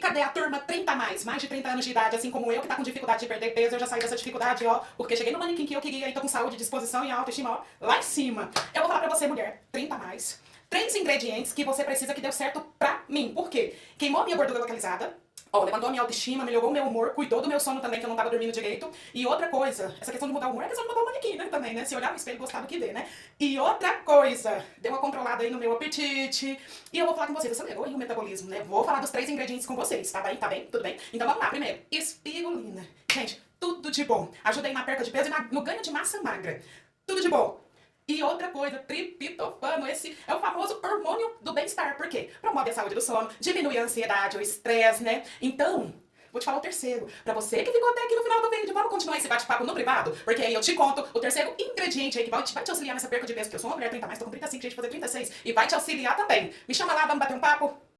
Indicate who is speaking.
Speaker 1: cadê a turma 30 mais? Mais de 30 anos de idade, assim como eu, que tá com dificuldade de perder peso, eu já saí dessa dificuldade, ó, porque cheguei no manequim que eu queria e tô com saúde, disposição e autoestima, ó, lá em cima. Eu vou falar pra você, mulher, 30 mais. Três ingredientes que você precisa que deu certo pra mim. Por quê? Queimou a minha gordura localizada, ó, levantou a minha autoestima, melhorou o meu humor, cuidou do meu sono também, que eu não tava dormindo direito. E outra coisa, essa questão de mudar o humor é questão de mudar o manequim, né, também, né? Se olhar no espelho e gostar do que vê, né? E outra coisa, deu uma controlada aí no meu apetite. E eu vou falar com vocês, acelerou aí o metabolismo, né? Vou falar dos três ingredientes com vocês, tá bem? Tá bem? Tudo bem? Então vamos lá, primeiro, espirulina. Gente, tudo de bom. Ajudei na perca de peso e no ganho de massa magra. Tudo de bom. E outra coisa, triptofano, esse é o famoso hormônio do bem-estar. Por quê? Promove a saúde do sono, diminui a ansiedade, o estresse, né? Então, vou te falar o terceiro. Pra você que ficou até aqui no final do vídeo, vamos continuar esse bate-papo no privado? Porque aí eu te conto o terceiro ingrediente aí que vai te auxiliar nessa perca de peso. Porque eu sou uma mulher 30 mais, tô com 35, gente, fazer 36. E vai te auxiliar também. Me chama lá, vamos bater um papo?